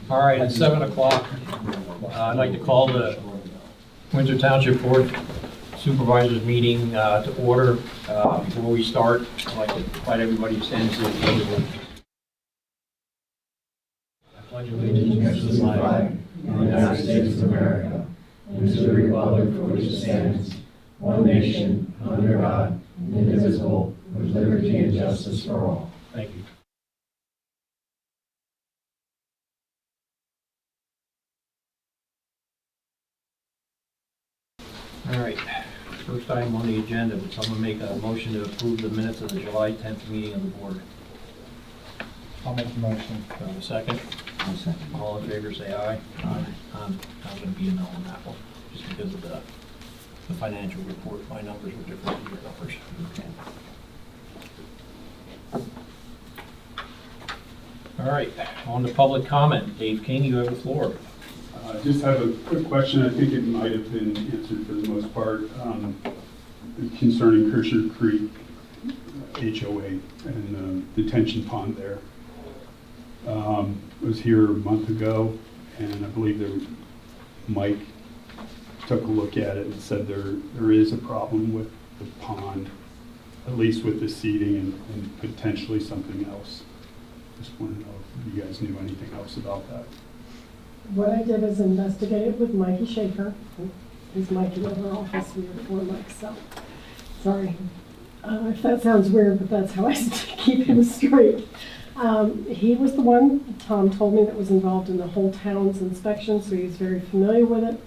All right, at 7 o'clock, I'd like to call the Windsor Township Board Supervisors meeting to order. Before we start, I'd like to invite everybody to stand to the pledge of allegiance. I pledge allegiance to the flag of the United States of America and to the republic for which it stands, one nation, under God, indivisible, with liberty and justice for all. Thank you. All right, first item on the agenda, would someone make a motion to approve the minutes of the July 10th meeting of the board? I'll make the motion. Do I have a second? I'll second. All in favor, say aye. Aye. I'm going to be a no on that one, just because of the financial report. My numbers were different than your numbers. Okay. All right, on to public comment. Dave King, you have the floor. I just have a quick question. I think it might have been answered for the most part, concerning Kersher Creek HOA and the detention pond there. I was here a month ago, and I believe Mike took a look at it and said there is a problem with the pond, at least with the seeding and potentially something else. Just want to know if you guys knew anything else about that. What I did is investigate it with Mikey Schaefer. He's Mikey over office. We have 4 Mikes, so sorry if that sounds weird, but that's how I keep him straight. He was the one, Tom told me, that was involved in the whole town's inspection, so he's very familiar with it.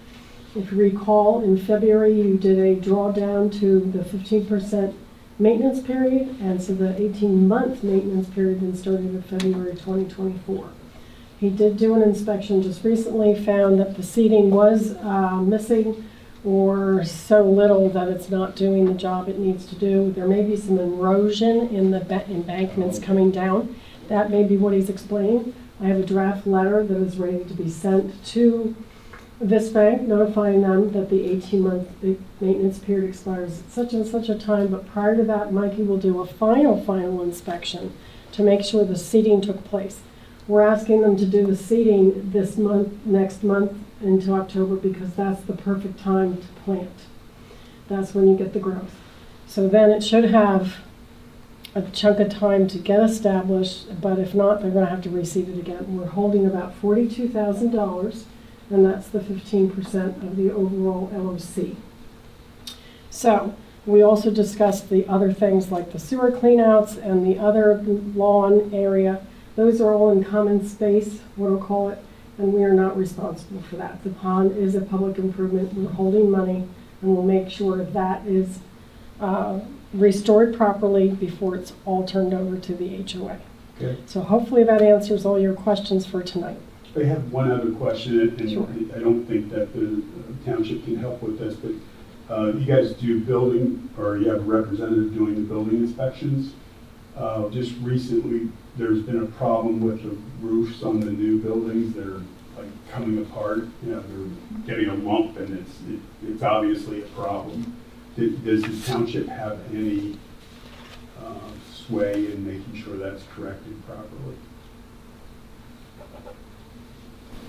If you recall, in February, you did a drawdown to the 15% maintenance period, and so the 18-month maintenance period then started in February 2024. He did do an inspection just recently, found that the seeding was missing or so little that it's not doing the job it needs to do. There may be some erosion in the embankments coming down. That may be what he's explaining. I have a draft letter that is ready to be sent to this bank, notifying them that the 18-month maintenance period expires at such and such a time, but prior to that, Mikey will do a final inspection to make sure the seeding took place. We're asking them to do the seeding this month, next month into October, because that's the perfect time to plant. That's when you get the growth. So then it should have a chunk of time to get established, but if not, they're going to have to reseed it again. We're holding about $42,000, and that's the 15% of the overall LOC. So we also discussed the other things like the sewer cleanouts and the other lawn area. Those are all in common space, what we'll call it, and we are not responsible for that. The pond is a public improvement. We're holding money, and we'll make sure that is restored properly before it's all turned over to the HOA. Okay. So hopefully that answers all your questions for tonight. I have one other question, and Sure. I don't think that the township can help with this, but you guys do building, or you have a representative doing the building inspections. Just recently, there's been a problem with the roofs on the new buildings. They're like coming apart. You know, they're getting a lump, and it's obviously a problem. Does the township have any sway in making sure that's corrected properly?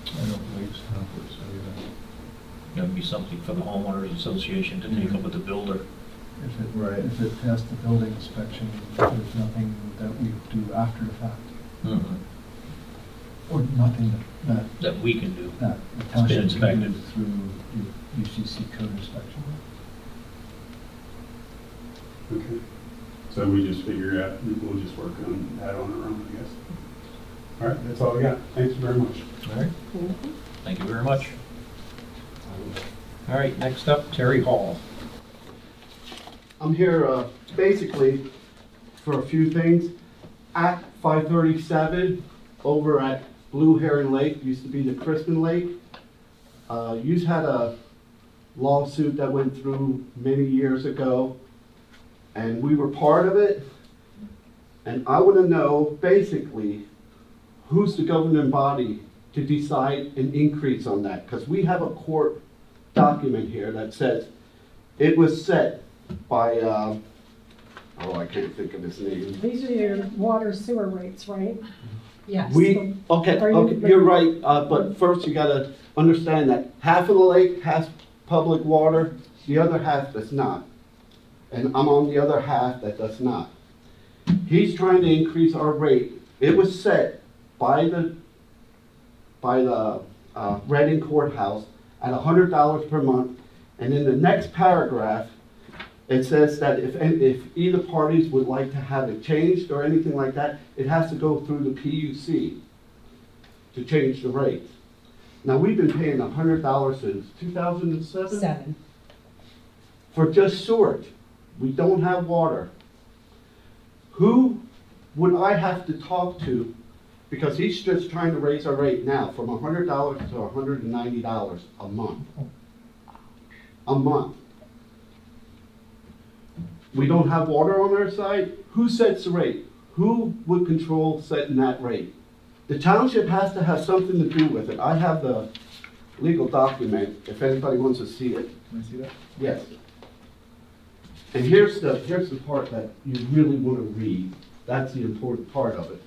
I don't believe so. That would be something for the homeowners association to take up with the builder. If it passed the building inspection, there's nothing that we do after the fact. Or nothing That we can do. that the been township can inspected. do through the UCC code inspection. Okay. So we just figure out, we'll just work on that on our own, I guess. All right, that's all I got. Thanks very much. All right, thank you very much. All right, next up, Terry Hall. I'm here basically for a few things. At 537 over at Blue Heron Lake, used to be the Crispin Lake. You had a lawsuit that went through many years ago, and we were part of it. And I want to know basically who's the governing body to decide an increase on that, because we have a court document here that says it was set by, I can't think of his name. These are your water sewer rates, right? Yes. Okay, Are you- okay, you're right, but first you gotta understand that half of the lake has public water, the other half does not. And I'm on the other half that does not. He's trying to increase our rate. It was set by the Reading Courthouse at $100 per month. And in the next paragraph, it says that if either parties would like to have it changed or anything like that, it has to go through the PUC to change the rates. Now, we've been paying $100 since 2007 7. for just sewage. We don't have water. Who would I have to talk to? Because he's just trying to raise our rate now from $100 to $190 a month. A month. We don't have water on our side. Who sets the rate? Who would control setting that rate? The township has to have something to do with it. I have the legal document, if anybody wants to see it. Can I see that? Yes. And here's the part that you really want to read. That's the important part of it.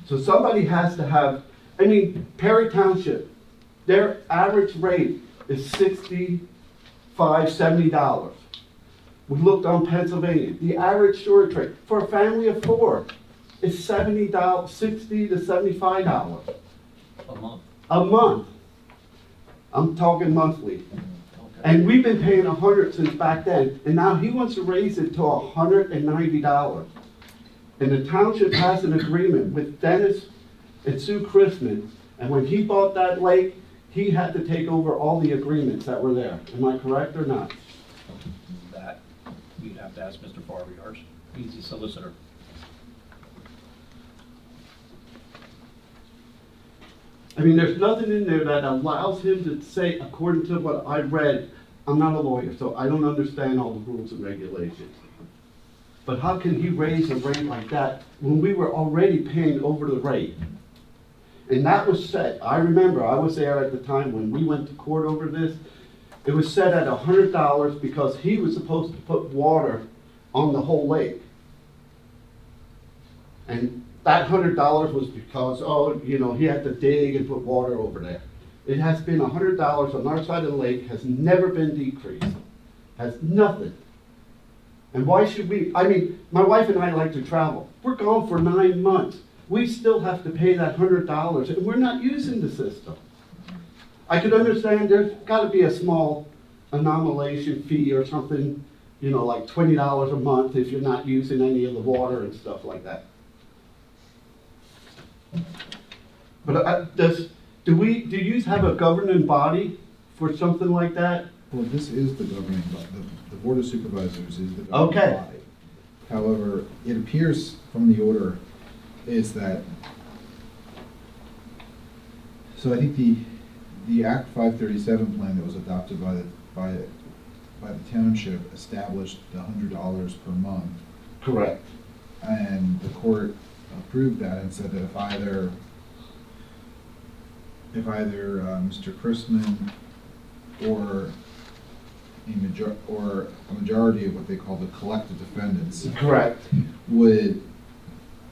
So somebody has to have, Perry Township, their average rate is $65, $70. We looked on Pennsylvania, the average storage rate for a family of 4 is $60 to $75 A month. a month. I'm talking monthly. And we've been paying $100 since back then, and now he wants to raise it to $190. And the township has an agreement with Dennis and Sue Chrisman, and when he bought that lake, he had to take over all the agreements that were there. Am I correct or not? That, you'd have to ask Mr. Farbiarz. He's the solicitor. There's nothing in there that allows him to say, according to what I read, I'm not a lawyer, so I don't understand all the rules and regulations. But how can he raise a rate like that when we were already paying over the rate? And that was set, I remember, I was there at the time when we went to court over this. It was set at $100 because he was supposed to put water on the whole lake. And that $100 was because, he had to dig and put water over there. It has been $100 on our side of the lake, has never been decreased, has nothing. And why should we, my wife and I like to travel. We're gone for 9 months. We still have to pay that $100 and we're not using the system. I could understand there's gotta be a small anomalation fee or something, like $20 a month if you're not using any of the water and stuff like that. But do you have a governing body for something like that? Well, this is the governing body. The Board of Supervisors is the governing Okay. body. However, it appears from the order is that, so I think the Act 537 plan that was adopted by the township established the $100 per month. Correct. And the court approved that and said that if either Mr. Chrisman or a majority of what they call the collective defendants Correct. would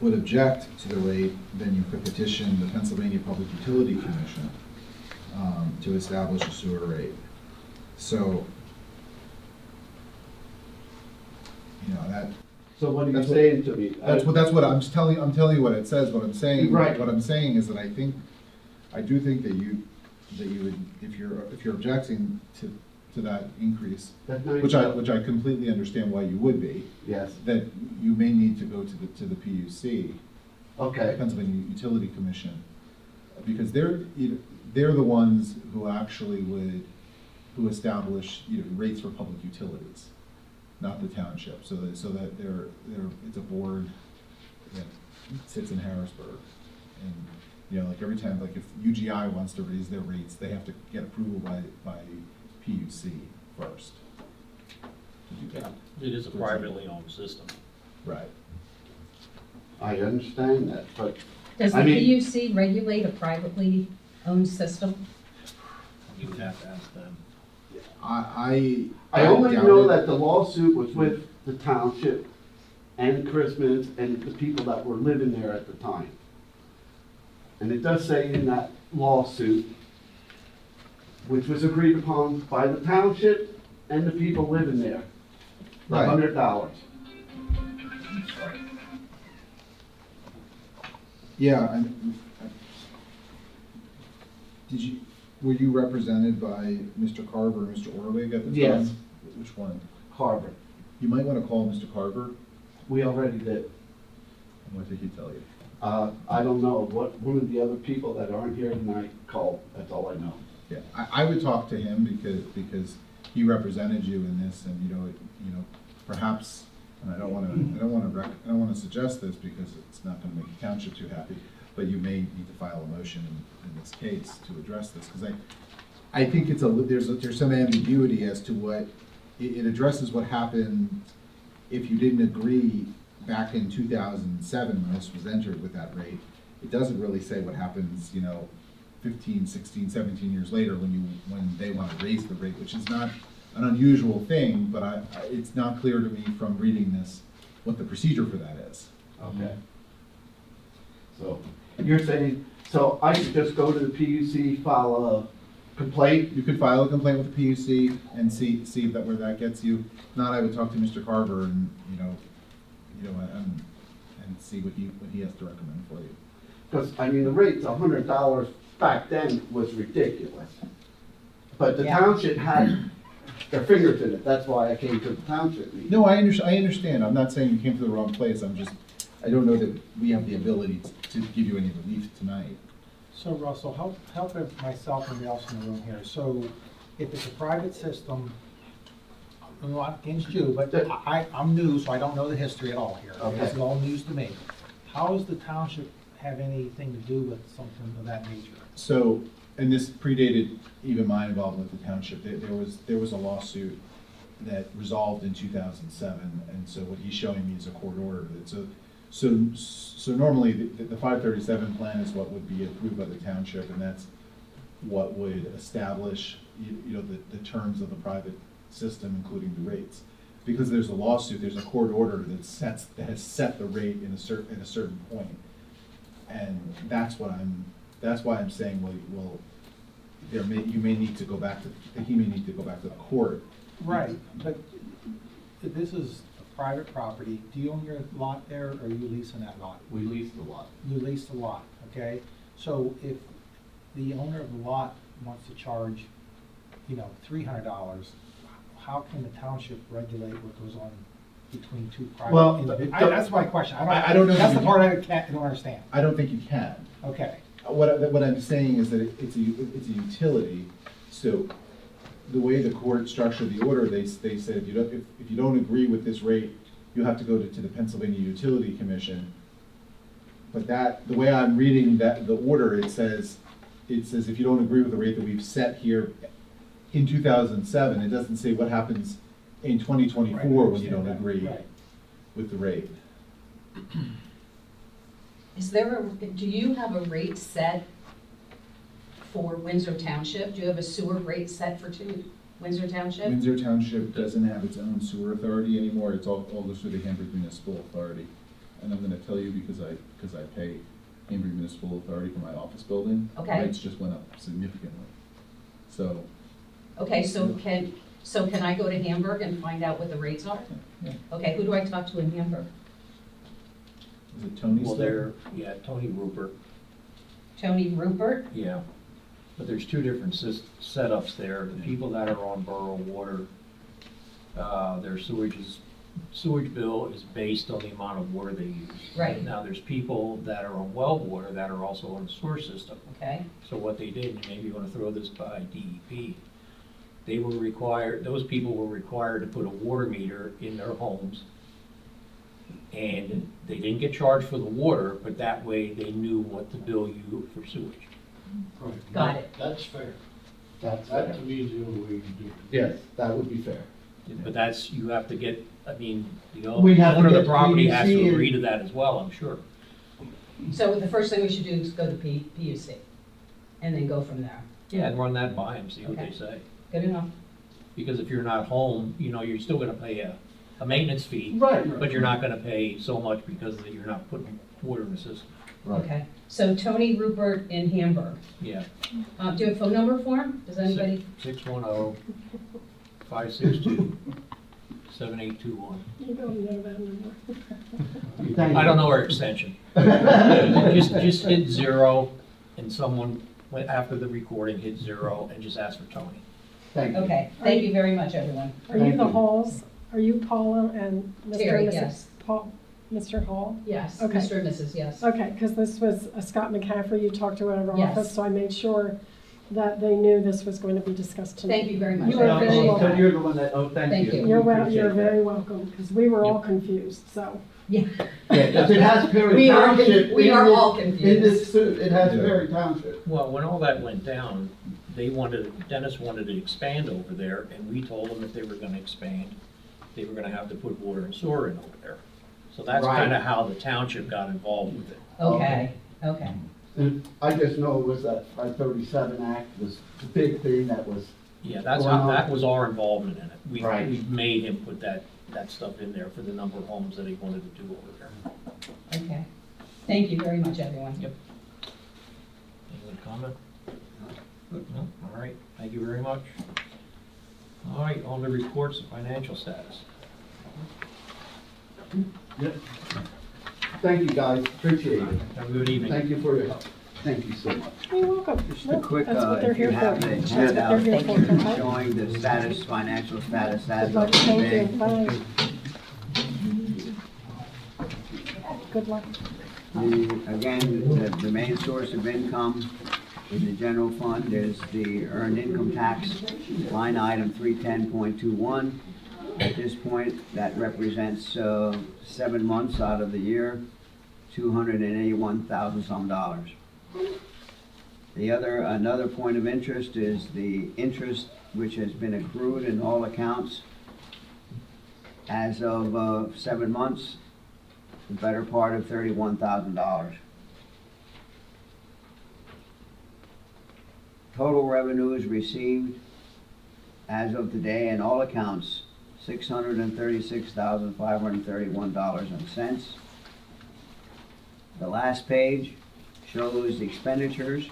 object to the rate, then you could petition the Pennsylvania Public Utility Commission to establish a sewer rate. So, that. So what are you That's what- saying to me? That's what I'm just telling. I'm telling you what it says. What I'm saying. Right. What I'm saying is that I do think that you would, if you're objecting to that increase, That's not which even- I completely understand why you would be, Yes, that you may need to go to the PUC, okay, Pennsylvania Utility Commission, because they're the ones who actually who establish rates for public utilities, not the township. So that it's a board that sits in Harrisburg, and like every time, like if UGI wants to raise their rates, they have to get approval by PUC first to do that. It is a privately owned system. Right. I understand that, but Does the I mean- PUC regulate a privately owned system? You would have to ask them. I only doubt know it. that the lawsuit was with the township and Christmas and the people that were living there at the time. And it does say in that lawsuit, which was agreed upon by the township and the people living there, the Right. $100. Yeah, were you represented by Mr. Carver or Mr. Orwig at the time? Yes. Which one? Carver. You might want to call Mr. Carver. We already did. What did he tell you? I don't know, what, one of the other people that aren't here tonight called, that's all I know. Yeah, I would talk to him because he represented you in this, and you know, perhaps, and I don't want to suggest this because it's not going to make the township too happy, but you may need to file a motion in this case to address this, because I think there's some ambiguity as to what, it addresses what happened if you didn't agree back in 2007 when this was entered with that rate. It doesn't really say what happens, 15, 16, 17 years later when they want to raise the rate, which is not an unusual thing, but it's not clear to me from reading this what the procedure for that is. Okay. So, you're saying, so I should just go to the PUC, file a complaint? You could file a complaint with the PUC and see that where that gets you. If not, I would talk to Mr. Carver and and see what he has to recommend for you. Because, I mean, the rate's $100 back then was ridiculous. But the Yeah. township had their fingers in it, that's why I came to the township meeting. No, I understand. I'm not saying you came to the wrong place. I don't know that we have the ability to give you any relief tonight. So Russell, help myself and everybody else in the room here. So if it's a private system, I'm not against you, but I'm new, so I don't know the history at all here. Okay. This is all news to me. How does the township have anything to do with something of that nature? So, and this predated even my involvement with the township. There was a lawsuit that resolved in 2007, and so what he's showing me is a court order. So normally the 537 plan is what would be approved by the township, and that's what would establish the terms of the private system, including the rates. Because there's a lawsuit, there's a court order that has set the rate in a certain point, and that's why I'm saying well you may need to go back to he may need to go back to the court. Right, but this is a private property. Do you own your lot there, or are you leasing that lot? We leased the lot. You lease the lot, okay? So if the owner of the lot wants to charge, $300, how can the township regulate what goes on between two Well, private individuals? That's my question. I don't know. That's the part I don't understand. I don't think you can. Okay. What I'm saying is that it's a utility, so the way the court structured the order, they said if you don't agree with this rate, you have to go to the Pennsylvania Utility Commission. But the way I'm reading the order, it says if you don't agree with the rate that we've set here in 2007, it doesn't say what happens in 2024 Right, when you don't that. agree Right. with the rate. Do you have a rate set for Windsor Township? Do you have a sewer rate set for Windsor Township? Windsor Township doesn't have its own sewer authority anymore. It's all goes through the Hamburg Municipal Authority. And I'm gonna tell you because I pay Hamburg Municipal Authority for my office building. Okay. Rates just went up significantly. So, Okay, so can I go to Hamburg and find out what the rates are? yeah. Okay, who do I talk to in Hamburg? Is it Tony Well, still? Tony Rupert, Tony Rupert? yeah. But there's two different setups there. The people that are on borough water, their sewage bill is based on the amount of water they use. Right. Now, there's people that are on well water that are also on the sewer system. Okay, So what they did, and maybe you want to throw this by DEP, those people were required to put a water meter in their homes. And they didn't get charged for the water, but that way they knew what to bill you for sewage. got it. That's fair. That's That fair. to me is the only way you can do it. Yes, that would be fair. But you have to get, the We have to owner of the get property has PUC to and- agree to that as well, I'm sure. So the first thing we should do is go to PUC and then go from there. Yeah, and run that by them, see what they Okay. say. Good enough. Because if you're not home, you're still gonna pay a maintenance fee, Right. but you're not gonna pay so much because you're not putting water in the system. Right. Okay, so Tony Rupert in Hamburg. Yeah, Do you have a phone number for him? Does anybody? 610-562-7821. You don't know that number. Thank I you. don't know her extension. Just hit 0, and someone, after the recording, hit 0, and just ask for Tony. Thank you. Okay, thank you very much, everyone. Are you Thank the you. Halls? Are you Paula and Mr. Terry, and Mrs. yes. Paul, Mr. Hall? Yes, Okay. Mr. and Mrs., yes. Okay, because this was Scott McCaffrey you talked to out of our Yes. office, so I made sure that they knew this was going to be discussed tonight. Thank you very much. You I are very appreciate welcome. that. You're the one that, thank Thank you. you. You're We well, appreciate you're that. very welcome, because we were all confused, so. Yeah. Yeah, 'cause it has Perry We are- Township. we in are this- all In confused. this suit, it has Yeah. Perry Township. Well, when all that went down, Dennis wanted to expand over there, and we told them if they were gonna expand, they were gonna have to put water and sewer in over there. So that's Right. kinda how the township got involved with it. Okay, okay. And I just know it was that 537 Act was the big thing that was, Yeah, that's Wow. how, that was our involvement in it. Right. We made him put that stuff in there for the number of homes that he wanted to do over there. Okay. Thank you very much, everyone. Yep. Any comment? No? All right, thank you very much. All right, on the reports of financial status. thank you guys, appreciate it. Have a good evening. Thank you for your help. Thank you so much. You're welcome. Just No, a quick, that's what they're if you here for. have the That's what they're handout here for, okay? showing the status, financial status as Good of luck, thank today. you, bye. Good luck. Again, the main source of income in the general fund is the earned income tax, line item 310.21. At this point, that represents 7 months out of the year, $281,000 some dollars. Another point of interest is the interest which has been accrued in all accounts as of 7 months, the better part of $31,000. Total revenues received as of today in all accounts, $636,531.00. The last page shows the expenditures.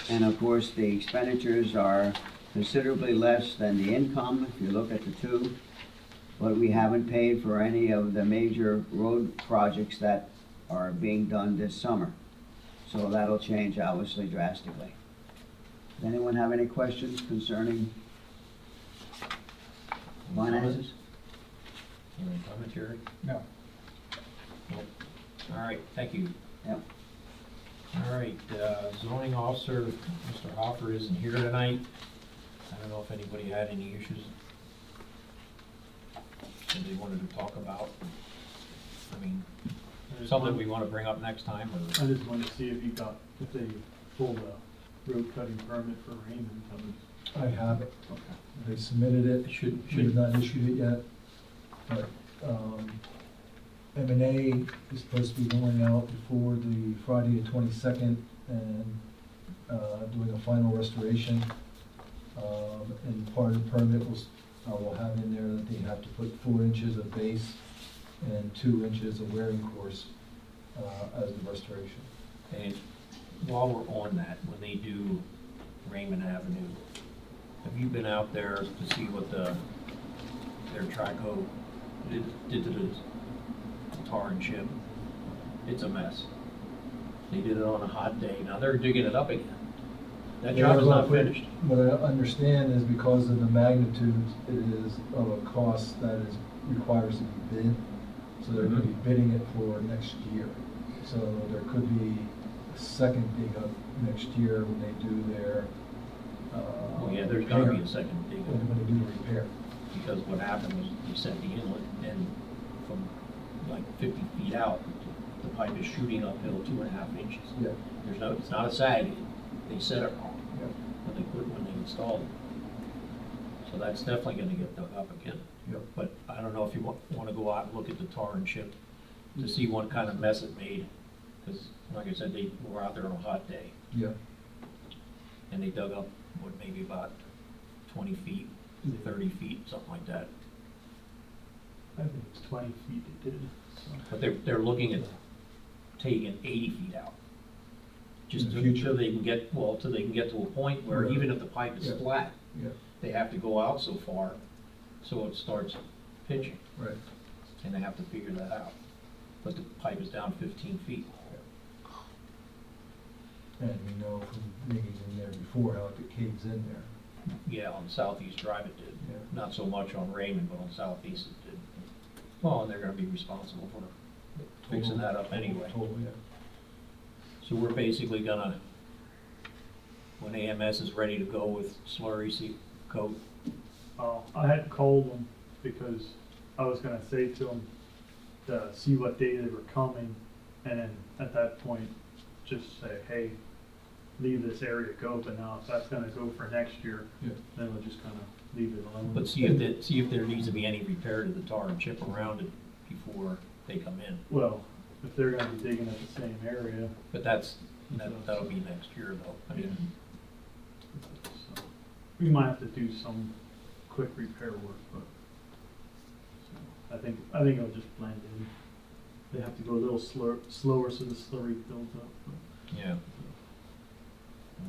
And of course, the expenditures are considerably less than the income, if you look at the two. But we haven't paid for any of the major road projects that are being done this summer. So that'll change obviously drastically. Does anyone have any questions concerning finances? Any comment, Jerry? No. Nope. All right, thank you. Yep. All right, zoning officer, Mr. Hoffer isn't here tonight. I don't know if anybody had any issues that they wanted to talk about. I mean, something we want to bring up next time, or? I just wanted to see if they pulled a road cutting permit for Raymond coming. I have it. Okay. They submitted it, Should, we have not issued it yet, but M&A is supposed to be going out before the Friday the 22nd and doing a final restoration. And part of the permit will have in there that they have to put 4 inches of base and 2 inches of wearing course as the restoration. and while we're on that, when they do Raymond Avenue, have you been out there to see what their track hoe did to the tar and chip? It's a mess. They did it on a hot day. Now they're digging it up again. That job is not finished. What I understand is because of the magnitude it is of a cost that requires to be bid, so they're going to be bidding it for next year. So there could be a second dig up next year when they do their Well, yeah, there's gonna be a second dig When they do the repair. because what happened was they set the inlet and from like 50 feet out, the pipe is shooting uphill 2.5 inches. Yeah. It's not a sag, they set it wrong Yep. when they installed it. So that's definitely gonna get dug up again. Yep. But I don't know if you wanna go out and look at the tar and chip to see what kind of mess it made. Cause like I said, they were out there on a hot day Yeah. and they dug up, maybe about 20 feet, 30 feet, something like that. I think it's 20 feet they did, so. But they're looking at taking 80 feet out. Just In the to- future? till they can get, well, till they can get to a point where Right. even if the pipe is Yeah. flat, Yeah, they have to go out so far, so it starts pinching, right. and they have to figure that out. But the pipe is down 15 feet. And we know from being in there before how it caves in there. Yeah, on Southeast Drive it did. Yeah. Not so much on Raymond, but on Southeast it did. Well, and they're gonna be responsible for fixing that up anyway. Total, yeah. So we're basically gonna, when AMS is ready to go with slurry coat, I had called them because I was gonna say to them to see what day they were coming, and then at that point, just say, hey, leave this area go, but now if that's gonna go for next year, Yeah. then we'll just kinda leave it alone. but see if there needs to be any repair to the tar and chip around it before they come in. Well, if they're gonna be digging at the same area, But that'll be next year though. I mean, so, we might have to do some quick repair work, but so, I think it'll just blend in. They have to go a little slower so the slurry builds up, but. yeah.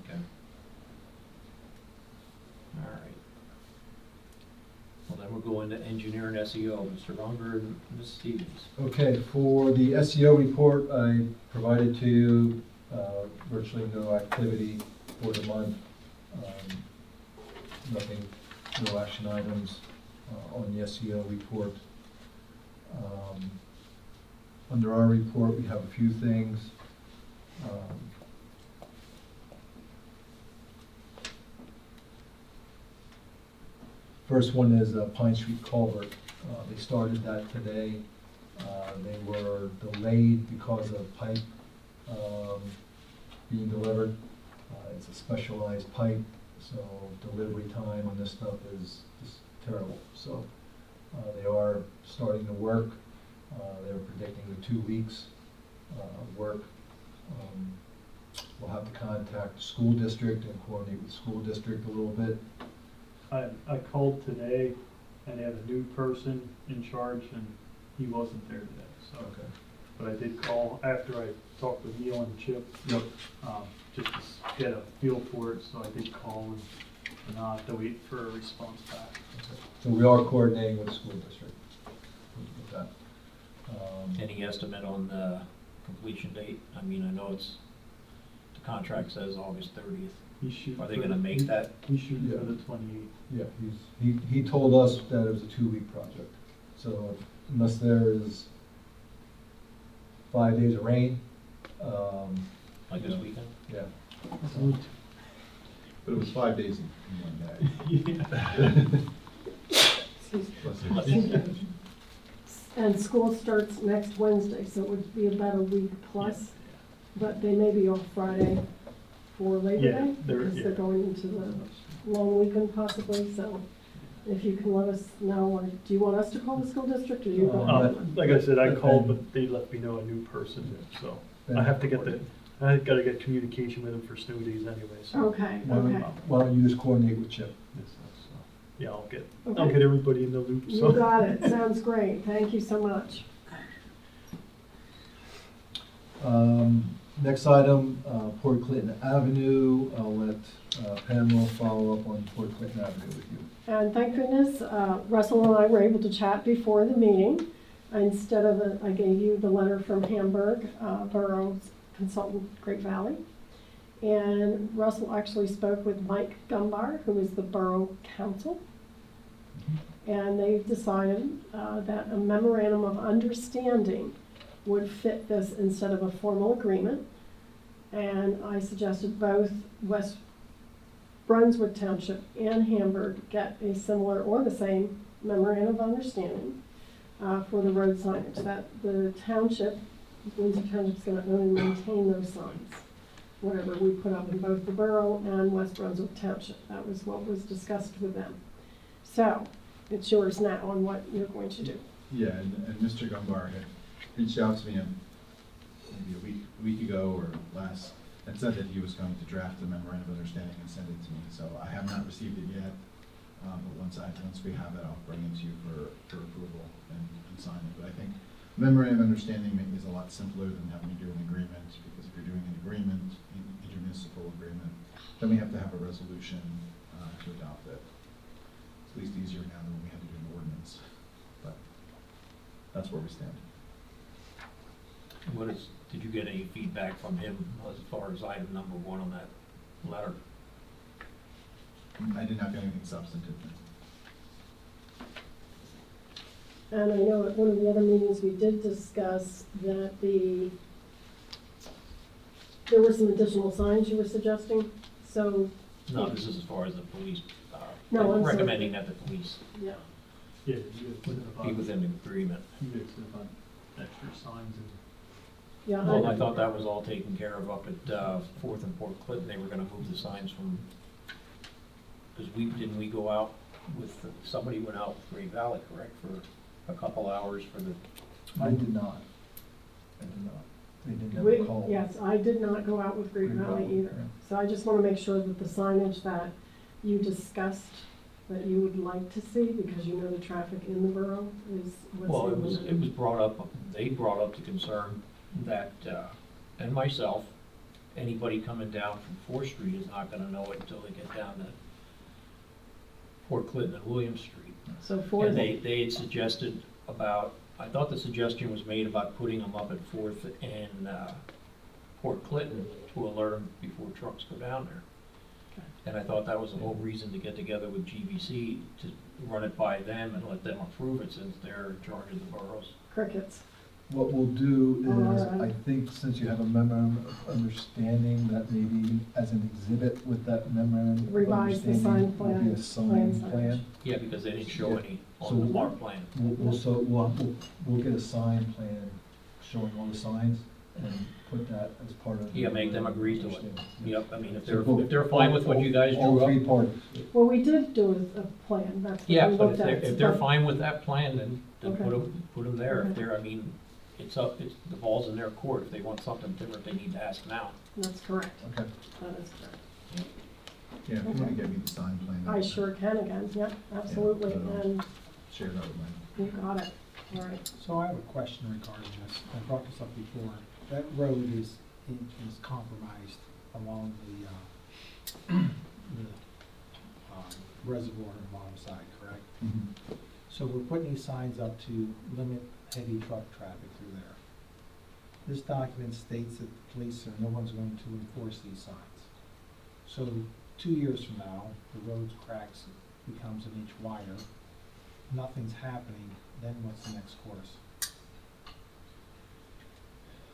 Okay. All right. Well, then we'll go into engineer and SEO, Mr. Unger and Ms. Stevens. Okay, for the SEO report, I provided to you virtually no activity for the month. Nothing, no action items on the SEO report. Under our report, we have a few things. First one is Pine Street Culvert. They started that today. They were delayed because of pipe being delivered. It's a specialized pipe, so delivery time on this stuff is just terrible. So they are starting to work. They're predicting the 2 weeks of work. We'll have to contact the school district and coordinate with the school district a little bit. I called today and they had a new person in charge and he wasn't there today, so. Okay. But I did call after I talked with Neil and Chip, Yep. just to get a feel for it, so I did call and now I have to wait for a response back. So we are coordinating with the school district with that. Any estimate on the completion date? I mean, I know the contract says August 30th. He's shooting Are they for gonna the- make that? He's shooting Yeah. for the 28th. Yeah, he told us that it was a 2-week project. So unless there is 5 days of rain, Like this weekend? yeah. But it was 5 days in 1 day. Bless you. And school starts next Wednesday, so it would be about a week plus, but they may be off Friday for Labor Yeah, Day, they're- because yeah. they're going into the long weekend possibly, so if you can let us know, or do you want us to call the school district, or you go? Like I said, I called, but they let me know a new person, so I have to I gotta get communication with them for snow days anyway, so. Okay, Why don't- okay. Why don't you just coordinate with Chip? Yeah, I'll get Okay. everybody in the loop, so. You got it, sounds great, thank you so much. Next item, Port Clinton Avenue. I'll let Pamela follow up on Port Clinton Avenue with you. And thank goodness, Russell and I were able to chat before the meeting. Instead of, I gave you the letter from Hamburg, Borough's consultant, Great Valley. And Russell actually spoke with Mike Gumbar, who is the Borough Council. And they've decided that a memorandum of understanding would fit this instead of a formal agreement. And I suggested both West Brunswick Township and Hamburg get a similar or the same memorandum of understanding for the road signage, that the township, Windsor Township, is going to own and maintain those signs, whatever we put up in both the borough and West Brunswick Township. That was what was discussed with them. So it's yours now on what you're going to do. Yeah, and Mr. Gumbar had reached out to me maybe a week ago or last, and said that he was going to draft a memorandum of understanding and send it to me. So I have not received it yet, but once we have it, I'll bring it to you for approval and sign it. But I think Memorandum of understanding is a lot simpler than having to do an agreement, because if you're doing an agreement, intermunicipal agreement, then we have to have a resolution to adopt it. It's at least easier now than when we had to do an ordinance, but that's where we stand. Did you get any feedback from him as far as item number 1 on that letter? I did not get anything substantive. And I know at one of the other meetings, we did discuss that there were some additional signs you were suggesting, so. No, this is as far as the police, No, I'm sorry. recommending that the police Yeah, Yeah, you guys be within the agreement. You guys could have done extra signs and. yeah. Well, I thought that was all taken care of up at 4th and Port Clinton. They were gonna move the signs from, because didn't we go out with, somebody went out with Great Valley, correct, for a couple hours for the, I did not. I did not. They didn't We- ever call. Yes, I did not go out with Great Great Valley Valley, either. yeah. So I just want to make sure that the signage that you discussed, that you would like to see, because you know the traffic in the borough is what's. well, it was brought up, they brought up the concern that, and myself, anybody coming down from 4th Street is not gonna know it until they get down to Port Clinton and William Street. So for And they had suggested about, I thought the suggestion was made about putting them up at 4th and Port Clinton to alert them before trucks go down there. And I thought that was the whole reason to get together with GVC, to run it by them and let them approve it, since they're in charge of the boroughs. crickets. What we'll do is, Alright. I think since you have a memorandum of understanding, that maybe as an exhibit with that memorandum of Revise the sign understanding will be plan, a sign plan plan. Yeah, because they didn't show any So on our plan. We'll get a sign plan showing all the signs and put that as part of. Yeah, make them agree to it. understanding. Yep, I mean, if So they're fine with what you guys all drew three up. parties. Well, we did do a plan, that's what Yeah, we but looked at. if they're fine with that plan, then Okay. put them there. If Okay. they're, I mean, the ball's in their court. If they want something different, they need to ask now. That's correct, Okay. that is correct. Yeah, if you want to get me the sign plan. I sure can again, yep, absolutely, Yeah, and Share that with mine. you got it, all right. So I have a question regarding this. I brought this up before. That road is compromised along the reservoir on the bottom side, correct? Mhm. So we're putting these signs up to limit heavy truck traffic through there. This document states that the police or no one's going to enforce these signs. So 2 years from now, the road cracks, becomes an inch wider, nothing's happening, then what's the next course?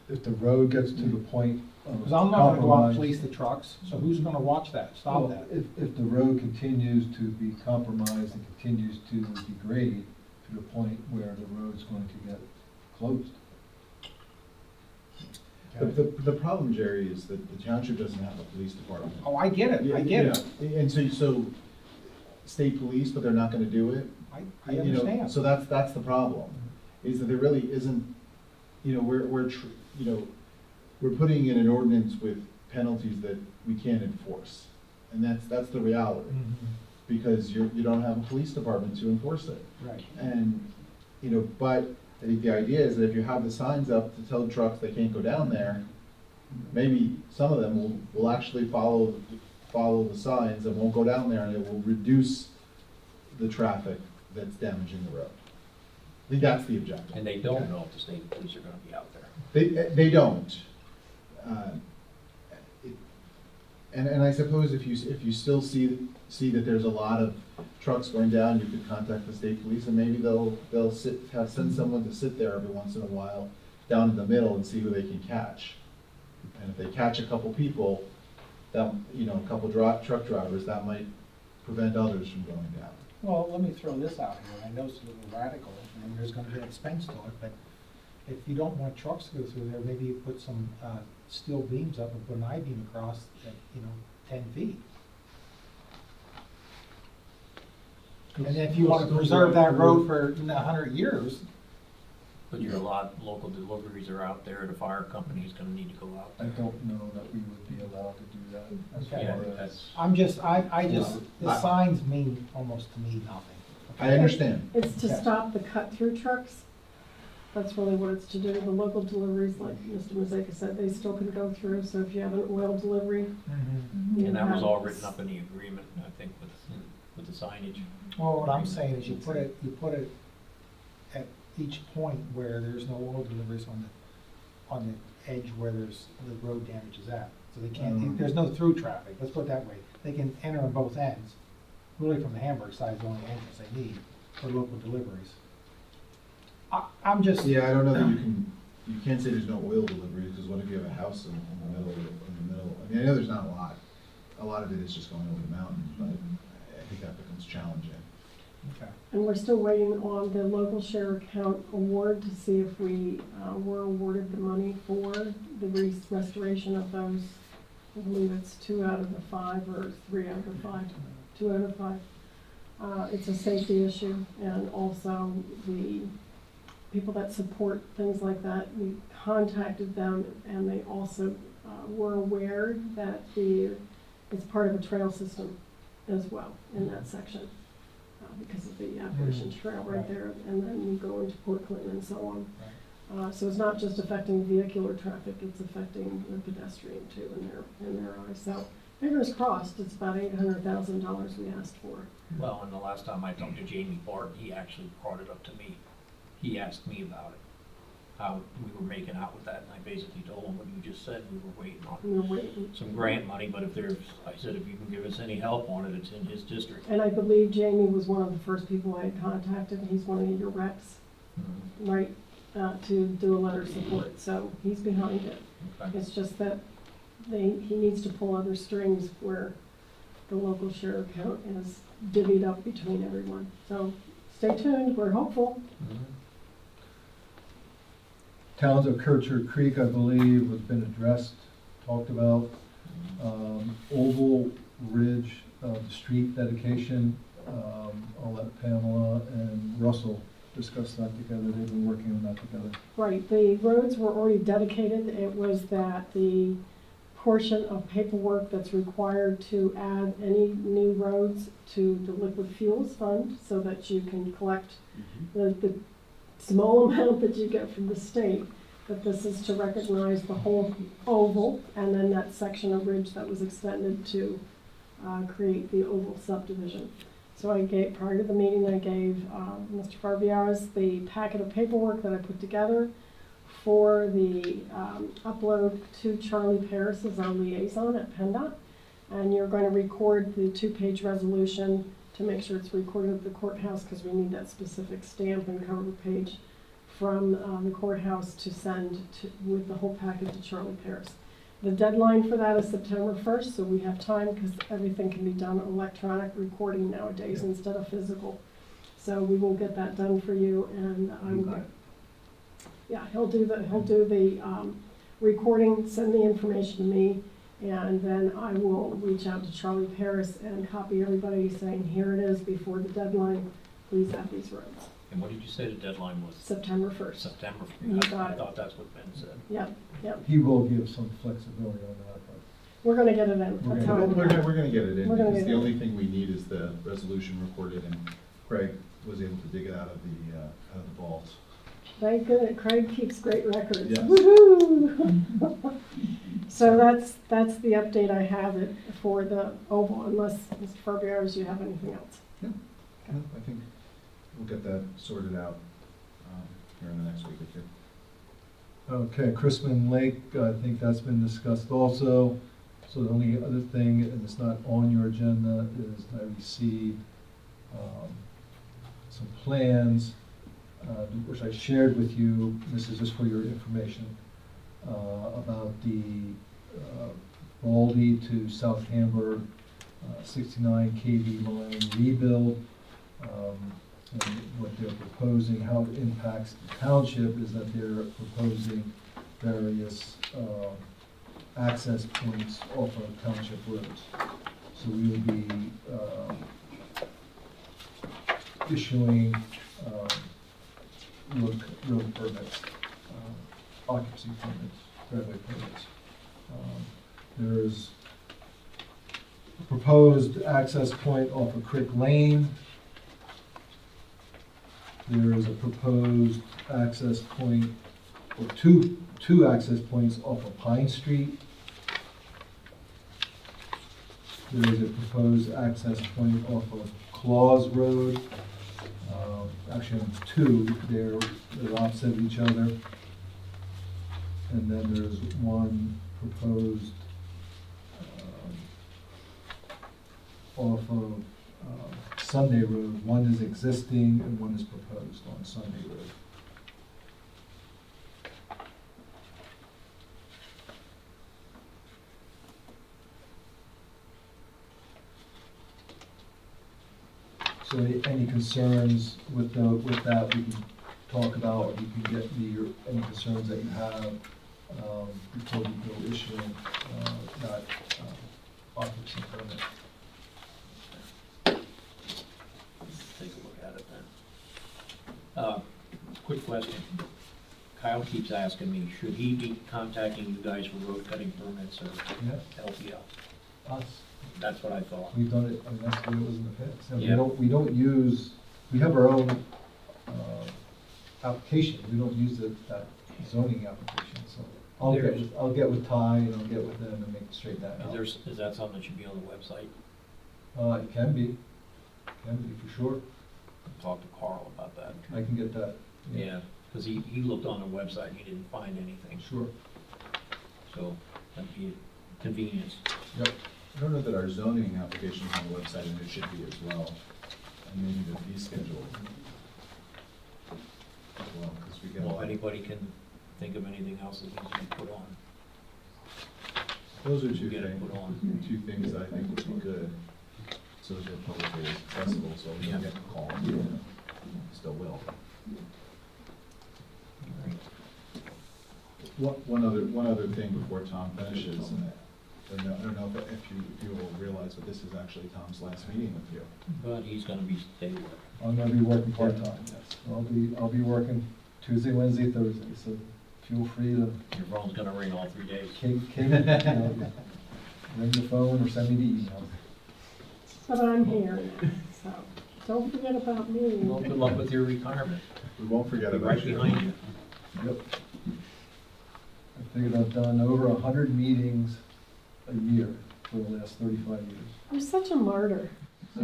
If the road gets to the point of. Because I'm not gonna go out and compromise- police the trucks, so who's gonna watch that, stop Well, that? If the road continues to be compromised and continues to degrade to the point where the road's going to get closed. The problem, Jerry, is that the township doesn't have a police department. Oh, I get it, I get it, Yeah, and so state police, but they're not gonna do it. I You know, understand. So that's the problem, is that there really isn't, we're putting in an ordinance with penalties that we can't enforce. And that's the reality, Mhm. because you don't have a police department to enforce it. Right. And, but I think the idea is that if you have the signs up to tell trucks they can't go down there, maybe some of them will actually follow the signs and won't go down there, and it will reduce the traffic that's damaging the road. I think that's the objective. And they don't know if the state police are gonna be out there. They don't. And I suppose if you still see that there's a lot of trucks going down, you could contact the state police, and maybe they'll send someone to sit there every once in a while down in the middle and see who they can catch. And if they catch a couple people, a couple truck drivers, that might prevent others from going down. Well, let me throw this out here, I know it's a little radical, and there's gonna be an expense to it, but if you don't want trucks to go through there, maybe you put some, steel beams up and put an I-beam across at, 10 feet. And if you wanna preserve that road for 100 years, But local deliveries are out there, the fire company's gonna need to go out I there. don't know that we would be allowed to do that. as Okay. Yeah, far as- that's, the signs mean almost to me nothing. I understand. It's to Okay. stop the cut-through trucks. That's really what it's to do. The local deliveries, like Mr. Mazeka said, they still can go through, so if you have an oil delivery. you And that was have- all written up in the agreement, I think, with the signage. Well, what I'm saying is you put it at each point where there's no oil deliveries on the edge where there's, the road damage is at. So they can't, there's no through traffic, let's put it that way. They can enter on both ends. Really from the Hamburg side is the only entrance they need for local deliveries. I'm just. Yeah, I don't know that you can't say there's no oil deliveries, because what if you have a house in the middle, I mean, I know there's not a lot of it is just going over the mountain, but I think that becomes challenging. Okay. And we're still waiting on the local share account award to see if we were awarded the money for the restoration of those. I believe it's 2 out of the 5 or 3 out of the 5, 2 out of the 5. It's a safety issue, and also the people that support things like that, we contacted them, and they also were aware that it's part of a trail system as well in that section. Because of the Appalachian Trail right there, and then you go into Port Clinton and so on. So it's not just affecting vehicular traffic, it's affecting the pedestrian too in their eyes. So fingers crossed, it's about $800,000 we asked for. Well, and the last time I talked to Jamie Barton, he actually brought it up to me. He asked me about it, how we were making out with that, and I basically told him what you just said, we were waiting on We're waiting. some grant money, but if there's, I said, if you can give us any help on it, it's in his district. And I believe Jamie was one of the first people I had contacted. He's one of your reps, right, to do a letter of support. So he's behind it. Okay. It's just that he needs to pull other strings where the local share account is divvied up between everyone. So stay tuned, we're hopeful. Towns of Kircher Creek, I believe, has been addressed, talked about. Oval Ridge, street dedication, I'll let Pamela and Russell discuss that together. They've been working on that together. Right, the roads were already dedicated. It was that the portion of paperwork that's required to add any new roads to the liquid fuels fund so that you can collect the small amount that you get from the state, that this is to recognize the whole oval and then that section of ridge that was extended to create the oval subdivision. So I gave, prior to the meeting, I gave Mr. Farbiaras the packet of paperwork that I put together for the upload to Charlie Paris as our liaison at PennDOT. And you're going to record the 2-page resolution to make sure it's recorded at the courthouse, because we need that specific stamp and cover page from the courthouse to send with the whole packet to Charlie Paris. The deadline for that is September 1st, so we have time because everything can be done electronic recording nowadays instead of physical. So we will get that done for you, and he'll do the recording, send the information to me, and then I will reach out to Charlie Paris and copy everybody saying, here it is before the deadline, please have these roads. And what did you say the deadline was? September 1st. September. You got I it. thought that's what Ben said. Yep, yep. He will give some flexibility on that, but We're gonna get it in. We're That's gonna- how We're gonna get it in, We're gonna because get the it. only thing we need is the resolution recorded, and Craig was able to dig it out of the vault. Thank goodness, Craig keeps great records. Yes. Woohoo! So that's the update I have it for the oval, unless Mr. Farbiaras, you have anything else. No, I think we'll get that sorted out here in the next week or two. okay, Crispin Lake, I think that's been discussed also. So the only other thing, and it's not on your agenda, is I received some plans, which I shared with you. This is just for your information, about the Baldy to South Hamburg 69 kV line rebuild. And what they're proposing, how it impacts the township, is that they're proposing various access points off of township roads. So we will be issuing road permits, occupancy permits, driveway permits. There's a proposed access point off of Crick Lane. There is a proposed access point, or two access points off of Pine Street. There is a proposed access point off of Claus Road. Actually, two, they're opposite each other. And then there's one proposed off of Sunday Road. One is existing and one is proposed on Sunday Road. So any concerns with that, we can talk about, or you can get me any concerns that you have before we go issuing that occupancy permit. Take a look at it then. Quick question. Kyle keeps asking me, should he be contacting you guys for road cutting permits or Yeah. LPL? Us. That's what I thought. We've done it, I mean, that's the way it was in the past. And Yeah. we don't use, we have our own application, we don't use that zoning application, so I'll get with Ty and I'll get with them and make straight that out. Is that something that should be on the website? It can be for sure. Talk to Carl about that. I can get that. Yeah, because he looked on the website and he didn't find anything, Sure. so that'd be a convenience. Yep. I don't know that our zoning application is on the website, and it should be as well. And maybe the fee schedule as well, because we get. Well, if anybody can think of anything else that needs to be put on. Those are two Get it things, put on. two things that I think would be good. So they're publicly accessible, so we Yeah. can get calls, still will. One other thing before Tom finishes, and I don't know if you will realize, but this is actually Tom's last meeting with you. But he's gonna be stay working. I'm gonna be working part-time, Yes. I'll be working Tuesday, Wednesday, Thursday, so feel free to Your phone's gonna ring all 3 days. ring the phone or send me the email. But I'm here now, so don't forget about me. Well, good luck with your retirement. We won't forget Be about right you. behind you. Yep. I figured I've done over 100 meetings a year for the last 35 years. You're such a martyr. I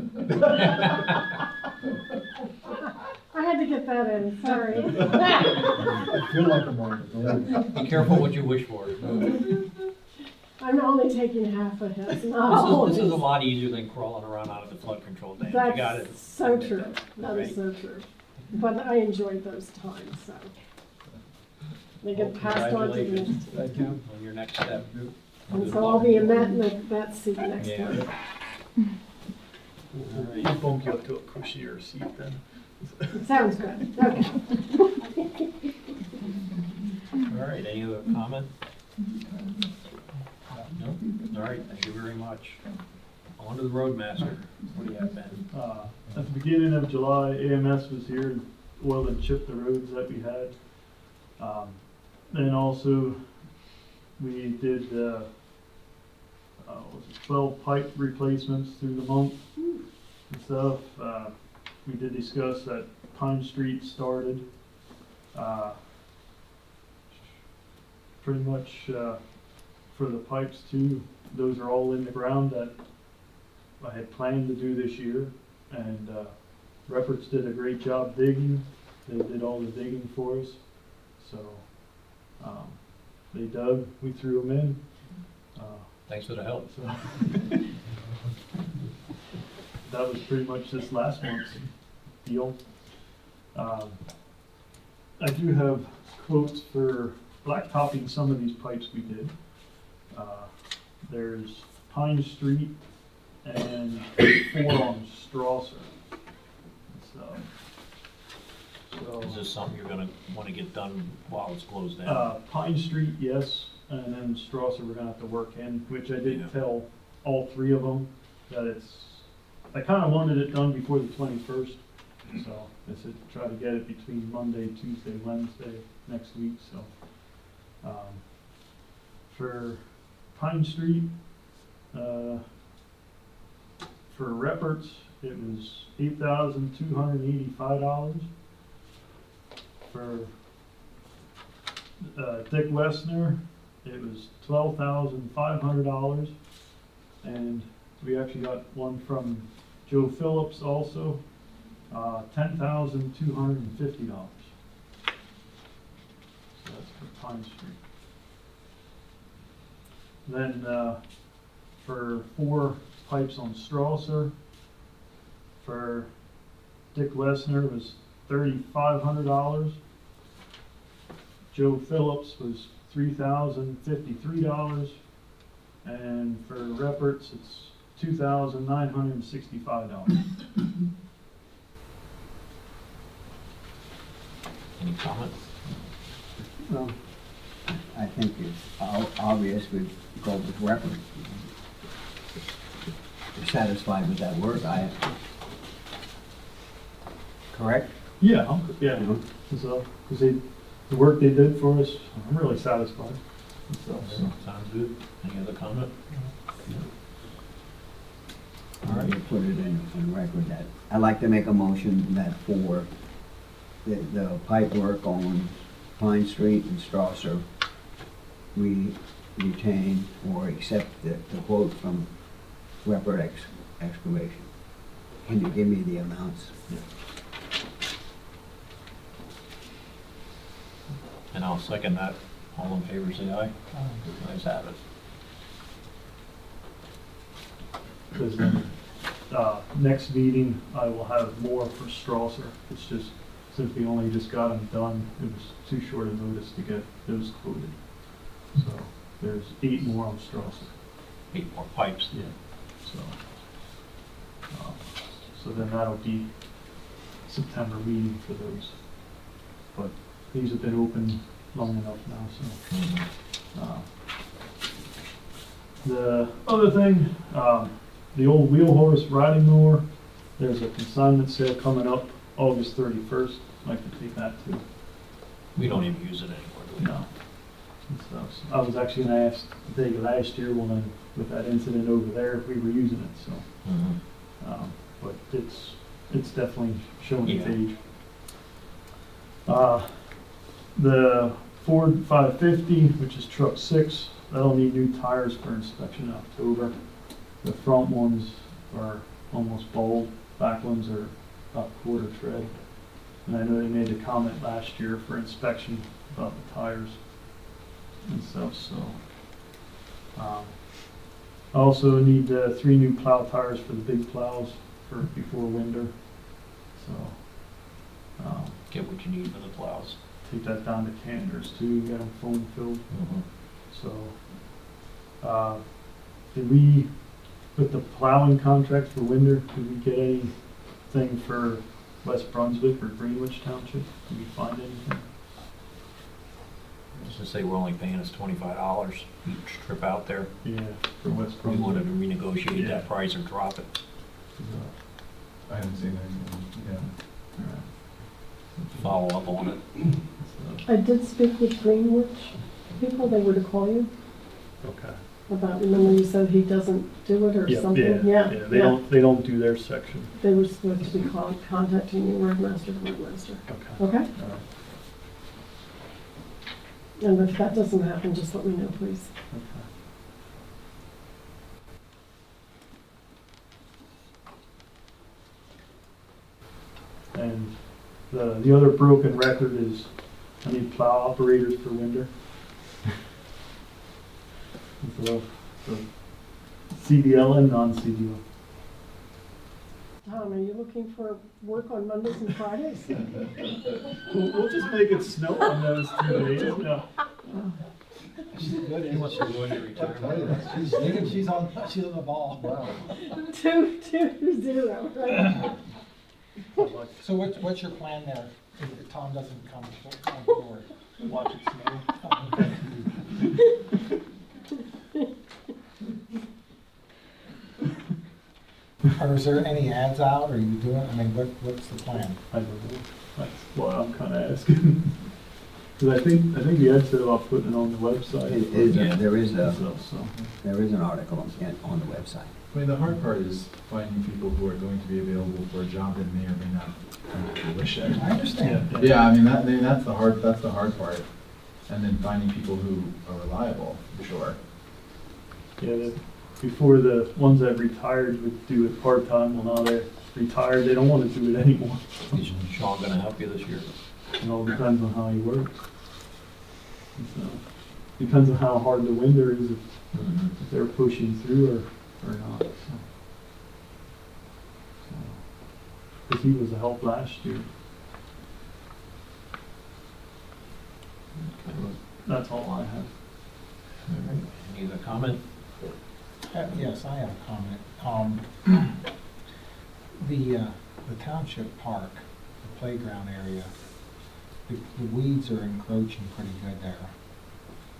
had to get that in, sorry. I feel like a martyr, believe me. Be careful what you wish for. I'm only taking half of his, not all of This his. is a lot easier than crawling around out of the flood control dam. You got it. That's so true, that is Right. so true. But I enjoyed those times, so. They get Well, passed on to the congratulations. next. Thank you. On your next step. And so I'll be in that seat next Yeah. time. All right. We'll bump you up to a cushier seat then. Sounds good, okay. All right, any other comment? No? All right, thank you very much. On to the roadmaster. What do you have, Ben? At the beginning of July, AMS was here and oiled and chipped the roads that we had. And also, we did, 12 pipe replacements through the month and stuff. We did discuss that Pine Street started. Pretty much, for the pipes too, those are all in the ground that I had planned to do this year. And, Repperts did a great job digging. They did all the digging for us. So, they dug, we threw them in. Thanks for the help. So that was pretty much this last month's deal. I do have quotes for blacktopping some of these pipes we did. There's Pine Street and 4 on Strasser. So, Is this something you're gonna wanna get done while it's closed down? Pine Street, yes, and then Strasser we're gonna have to work in, which I did Yeah. tell all 3 of them that I kinda wanted it done before the 21st. So I said, try to get it between Monday, Tuesday, Wednesday next week, so. For Pine Street, for Repperts, it was $8,285. For Dick Wessner, it was $12,500. And we actually got one from Joe Phillips also, $10,250. So that's for Pine Street. Then for 4 pipes on Strasser, for Dick Wessner was $3,500. Joe Phillips was $3,053. And for Repperts, it's $2,965. Any comments? Well, I think it's obvious we go with Repper. You're satisfied with that work, correct? Yeah, yeah. So, because the work they did for us, I'm really satisfied. So, Sounds good. Any other comment? All right. Put it in record that, I'd like to make a motion that for the pipe work on Pine Street and Strasser, we retain or accept the quote from Repper Excavation. Can you give me the amounts? And I'll second that. All in favor, say aye. Ayes have it. because then, next meeting, I will have more for Strasser. It's just, since we only just got them done, it was too short a notice to get those quoted. So, there's 8 more on Strasser. 8 more pipes. Yeah, so then that'll be September meeting for those. But these have been open long enough now, so. The other thing, the old wheel horse riding mower, there's a consignment sale coming up August 31st. I'd like to take that too. We don't even use it anymore, do we? No. And so, I was actually gonna ask to take it last year when with that incident over there, if we were using it, so. But it's definitely showing its Yeah. age. The Ford 550, which is truck 6, that'll need new tires for inspection in October. The front ones are almost bald, back ones are about quarter tread. And I know they made a comment last year for inspection about the tires and stuff, so. I also need 3 new plow tires for the big plows for before winter. So, Get what you need for the plows. take that down to Canders too, get them foam filled. So, did we, with the plowing contract for winter, did we get anything for West Brunswick or Greenwich Township? Did we find anything? Just to say we're only paying us $25 each trip out there. Yeah, for West We wanted Brunswick. to renegotiate Yeah. that price or drop it. I haven't seen anything, yeah. Follow up on it. I did speak with Greenwich people, they were to call you Okay. about, remember you said he doesn't do it or something? Yeah, they don't do their section. They were supposed to be contacting you, Roadmaster. Okay. Okay? All right. And if that doesn't happen, just let me know, please. Okay. And the other broken record is I need plow operators for winter. So CDL and non-CDL. Tom, are you looking for work on Mondays and Fridays? We'll just make it snow on those 2 days. No. He wants to go into retirement. She's on the ball. Wow. 2-0, right? So what's your plan there, if Tom doesn't come forward? Watch it snow. Or is there any ads out, or are you doing, I mean, what's the plan? I don't know. That's what I'm kind of asking. Because I think you had said about putting it on the website. There is So, there is an article on the website. I mean, the hard part is finding people who are going to be available for a job that may or may not come to fruition. I understand. Yeah, I mean, that's the hard part. And then finding people who are reliable, for sure. Yeah, before the ones that retired would do it part-time, well, now they're retired, they don't want to do it anymore. Is Sean gonna help you this year? It all depends on how he works. So, depends on how hard the winter is, if they're pushing through or not. Because he was a help last year. That's all I have. All right, any other comment? Yes, I have a comment. The township park, the playground area, the weeds are encroaching pretty good there.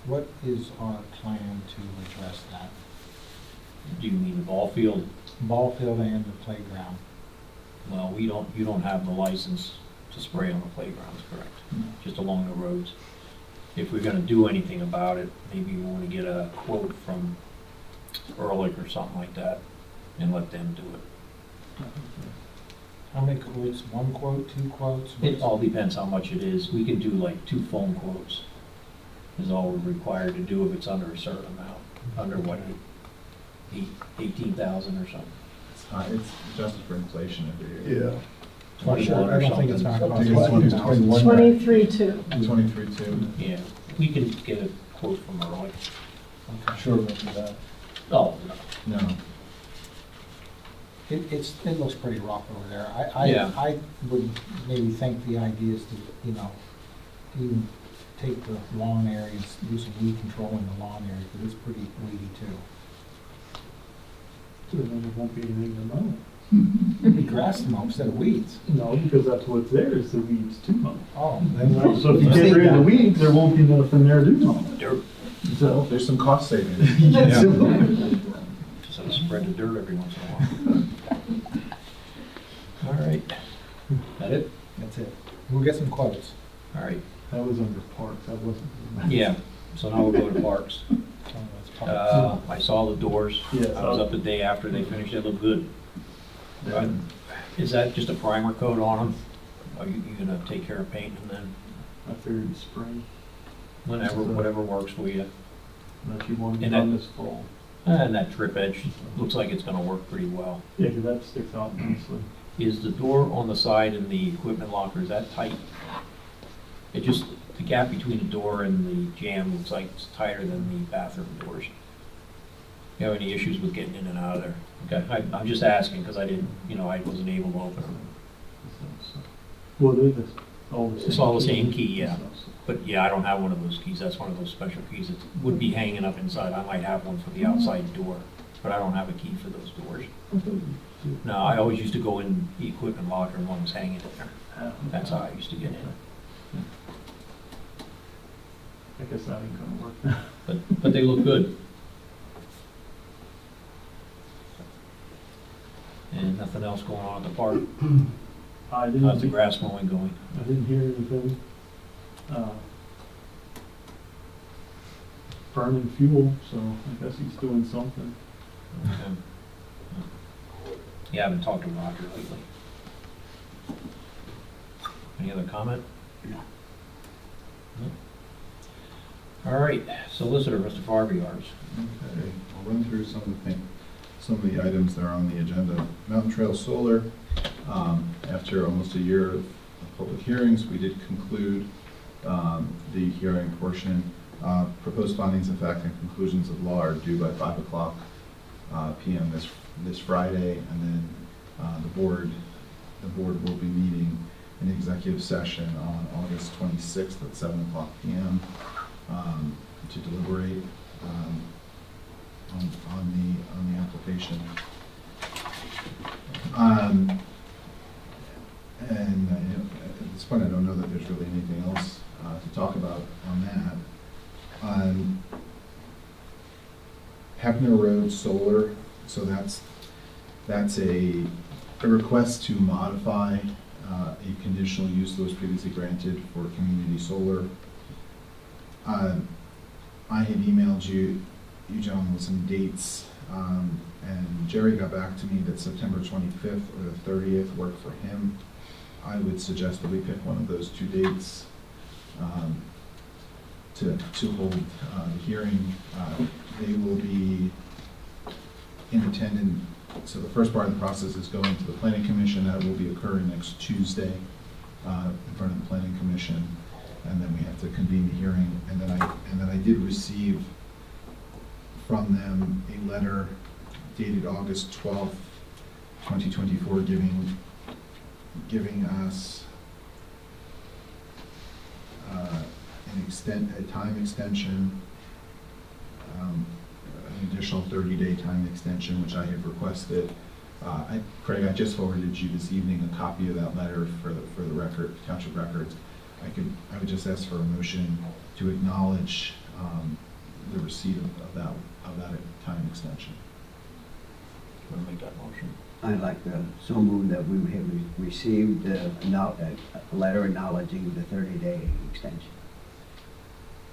What is our plan to address that? Do you mean the ball field? Ball field and the playground. Well, you don't have the license to spray on the playgrounds, correct? Just along the roads. If we're gonna do anything about it, maybe we wanna get a quote from Ehrlich or something like that and let them do it. How many quotes? One quote, 2 quotes? It all depends how much it is. We can do like 2 phone quotes is all we're required to do if it's under a certain amount, under what, 18,000 or something. It's adjusted for inflation every year. 21 I or don't think it's something. gonna I cost think it's 21. 23.2. 23.2. Yeah, we can get a quote from Ehrlich. Sure, we'll do that. Oh, no. No. It looks pretty rough over there. Yeah. I would maybe think the idea is to, even take the lawn areas, do some weed control in the lawn area, because it's pretty weedy too. So then there won't be anything to mow. It'd be grass to mow instead of weeds. No, because that's what's there is the weeds to mow. Oh, So if you get rid of the weeds, there won't be nothing there to mow. Dirt. So, There's some cost savings. So spread the dirt every once in a while. All right. That it? That's it. We'll get some quotes. All right. that was under parks, that wasn't. Yeah, so now we'll go to parks. Oh, that's fine. I saw the doors. Yes. I was up the day after they finished. They look good. Is that just a primer coat on them? Are you gonna take care of painting them I figured spring, then? Whatever works for you. unless you wanted And it on that- this fall. And that drip edge looks like it's gonna work pretty well. Yeah, because that sticks out nicely. Is the door on the side in the equipment locker, is that tight? It just, the gap between the door and the jamb looks like it's tighter than the bathroom doors. You have any issues with getting in and out of there? Okay, I'm just asking, because I didn't, I wasn't able to open them. Well, they're all the same. It's all the same key, yeah. So- But yeah, I don't have one of those keys, that's one of those special keys that would be hanging up inside. I might have one for the outside door, but I don't have a key for those doors. No, I always used to go in the equipment locker and one was hanging in there. That's how I used to get in. I guess that ain't gonna work. But they look good. And nothing else going on at the park? I How's the didn't, grass mowing going? I didn't hear anything. Burning fuel, so I guess he's doing something. Okay. Yeah, I haven't talked to Roger lately. Any other comment? No. All right, solicitor, Mr. Farbiar's. Okay, I'll run through some of the items that are on the agenda. Mountain Trail Solar, after almost a year of public hearings, we did conclude the hearing portion. Proposed findings of fact and conclusions of law are due by 5 o'clock p.m. this Friday, and then the board will be meeting an executive session on August 26th at 7 o'clock p.m. To deliberate on the application. And at this point, I don't know that there's really anything else to talk about on that. Hefner Road Solar, so that's a request to modify a conditional use that was previously granted for community solar. I had emailed you gentlemen with some dates, and Jerry got back to me that September 25th or the 30th worked for him. I would suggest that we pick one of those two dates to hold the hearing. They will be in attendance. So the first part of the process is going to the Planning Commission. That will be occurring next Tuesday in front of the Planning Commission, and then we have to convene the hearing. And then I did receive from them a letter dated August 12th, 2024, giving us a time extension, an additional 30-day time extension, which I have requested. Craig, I just forwarded you this evening a copy of that letter for the record, Township records. I would just ask for a motion to acknowledge the receipt of that time extension. Want to make that motion? I'd like to so move that we have received a letter acknowledging the 30-day extension.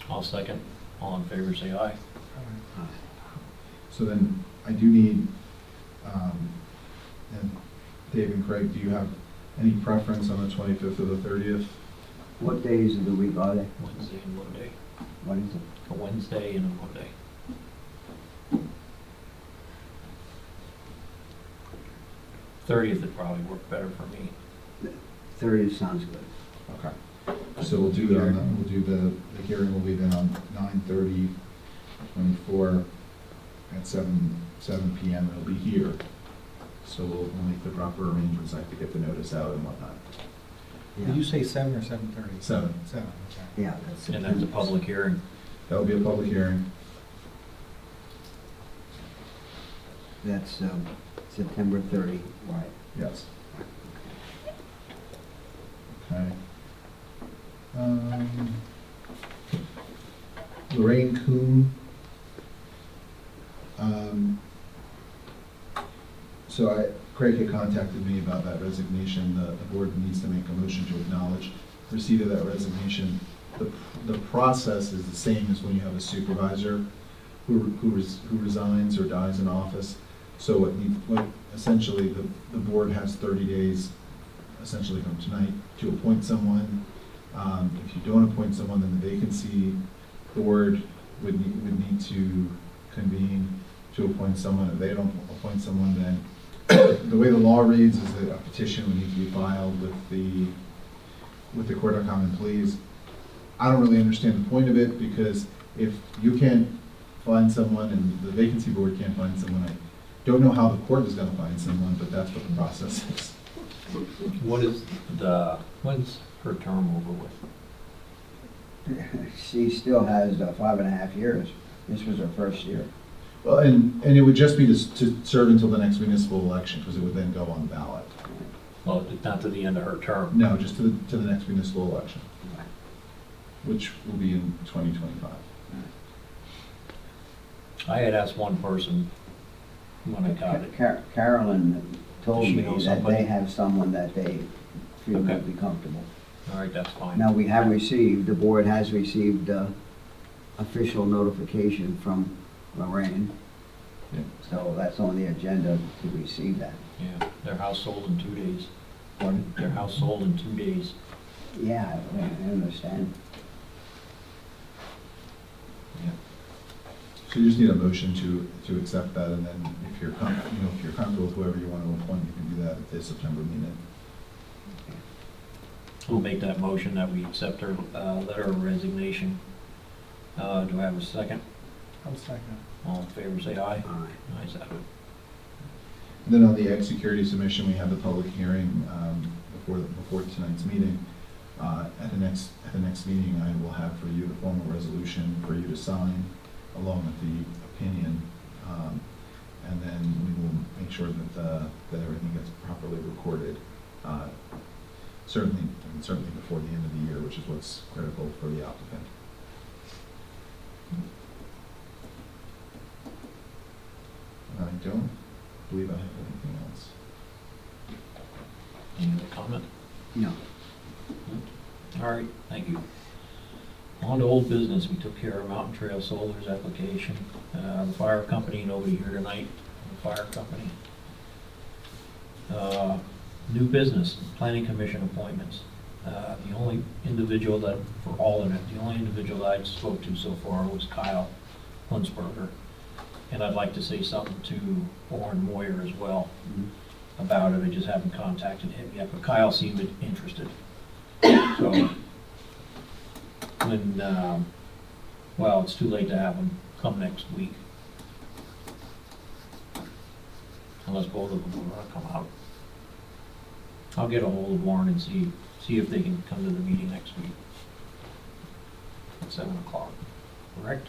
I'll second. All in favor, say aye. So then I do need, and Dave and Craig, do you have any preference on the 25th or the 30th? What days of the week are they? Wednesday and Monday. What is it? A Wednesday and a Monday. Thirtieth would probably work better for me. 30th sounds good. Okay. So we'll do the hearing will be then on 9/30, 24 at 7 p.m. It'll be here. So we'll make the proper arrangements. I have to get the notice out and whatnot. Did you say 7 or 7:30? 7. 7, okay. Yeah, that's And that's a public hearing. That'll be a public hearing. That's September 30, right. Yes. Okay. Lorraine Kuhn. Craig had contacted me about that resignation. The board needs to make a motion to acknowledge receipt of that resignation. The process is the same as when you have a supervisor who resigns or dies in office. So what essentially the board has 30 days, essentially from tonight, to appoint someone. If you don't appoint someone, then the vacancy board would need to convene to appoint someone. If they don't appoint someone, then the way the law reads is that a petition would need to be filed with the Court of Common Pleas. I don't really understand the point of it, because if you can't find someone and the vacancy board can't find someone, I don't know how the court is going to find someone, but that's what the process is. When's her term over with? She still has 5.5 years. This was her first year. Well, and it would just be to serve until the next municipal election, because it would then go on the ballot. Well, not to the end of her term. No, just to the next municipal election, which will be in 2025. I had asked one person when I got it. Carolyn told Does she me know that somebody? they have someone that they feel Okay. would be comfortable. All right, that's fine. Now, the board has received official notification from Lorraine. Yeah. So that's on the agenda to receive that. Yeah, their house sold in 2 days. Pardon? Their house sold in 2 days. Yeah, I understand. Yeah. So you just need a motion to accept that, and then if you're comfortable with whoever you want to appoint, you can do that at the September meeting. I'll make that motion that we accept her letter of resignation. Do I have a second? I'll second. All in favor, say aye. Aye. Ayes have it. And then on the egg security submission, we have the public hearing before tonight's meeting. At the next meeting, I will have for you the formal resolution for you to sign, along with the opinion, and then we will make sure that everything gets properly recorded. Certainly before the end of the year, which is what's critical for the applicant. I don't believe I have anything else. Any other comment? No. All right, thank you. On to old business, we took care of Mountain Trail Solar's application. The fire company, nobody here tonight, the fire company. New business, planning commission appointments. The only individual that, for alternate, the only individual that I spoke to so far was Kyle Hunsberger. And I'd like to say something to Warren Moyer as well about it. I just haven't contacted him yet, but Kyle seemed interested. So, when, well, it's too late to have him come next week. Unless both of them want to come out. I'll get a hold of Warren and see if they can come to the meeting next week. At 7 o'clock, correct?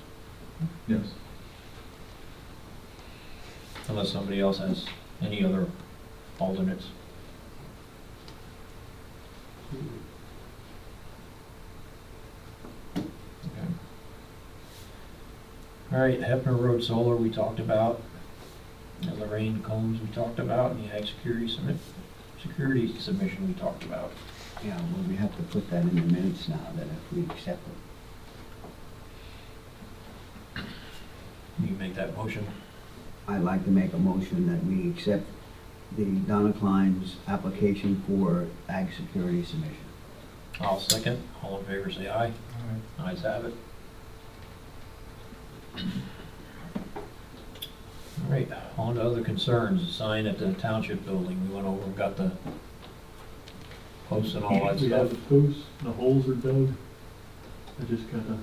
Yes. Unless somebody else has any other alternates. Okay. All right, Hefner Road Solar we talked about. And Lorraine Combs we talked about, and the ag security submission we talked about. Yeah, well, we have to put that in the minutes now, that if we accept it. You make that motion? I'd like to make a motion that we accept the Donna Klein's application for ag security submission. I'll second. All in favor, say aye. All Ayes have it. All right, on to other concerns. The sign at the Township building. We went over and got the posts and all that We have stuff. the posts, the holes are dug. I just gotta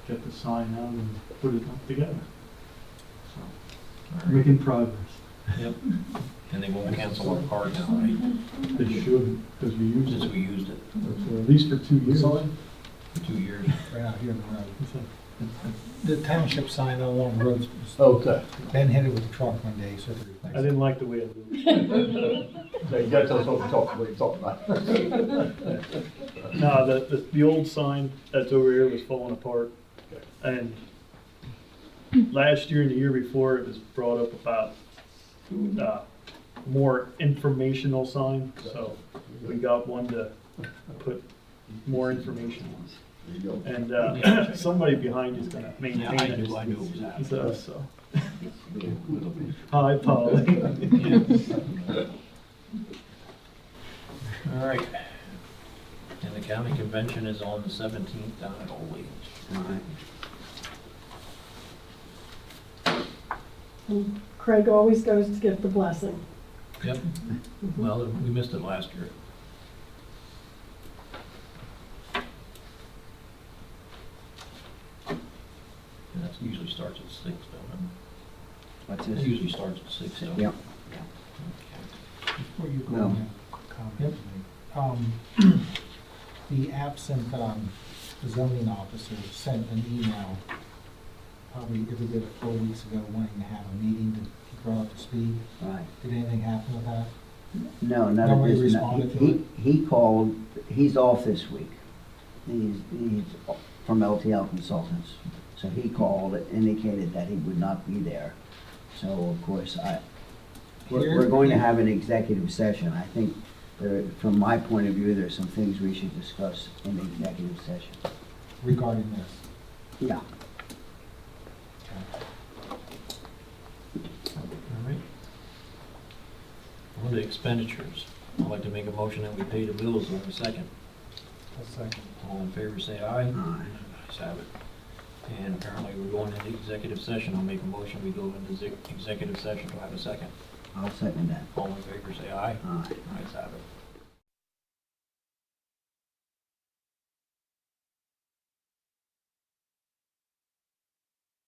get the sign out and put it up together. So, All right. making progress. Yep. And they won't cancel our card now, right? They should, because we used Since it, we used it at least for 2 years. for 2 years. Right out here in the road. The township sign along the road, Okay. Ben hit it with a truck one day, so they replaced I it. didn't like the way it looked. So you gotta tell us what you're talking about. No, the old sign that's over here was falling apart. And last year and the year before, it was brought up about more informational sign. So we got one to put more information on. There you go. And somebody behind is gonna Yeah, maintain I it. knew it was happening. So, hi, Polly. All right. And the county convention is on the 17th down at Old Leeds. All right. And Craig always goes to get the blessing. Yep. Well, we missed it last year. And that usually starts at 6, don't it? What's It this? usually starts at 6, don't it? Yep. Okay. Before you go, No. on, comment. The absent zoning officer sent an email, probably every bit of 4 weeks ago, wanting to have a meeting to keep her up to speed. Right. Did anything happen with that? No, none Nobody of this. responded to He called, he's off this week. He's from LTL Consultants. So he called, indicated that he would not be there. So of course, we're going to have an executive session. I think from my point of view, there's some things we should discuss in the executive session. Regarding this? Yeah. All right. On to expenditures. I'd like to make a motion that we pay the bills on the 2nd. A second. All in favor, say aye. Aye. Ayes have it. And apparently we're going into executive session. I'll make a motion, we go into executive session. Do I have a second? I'll second that. All in favor, say aye. Aye. Ayes have it.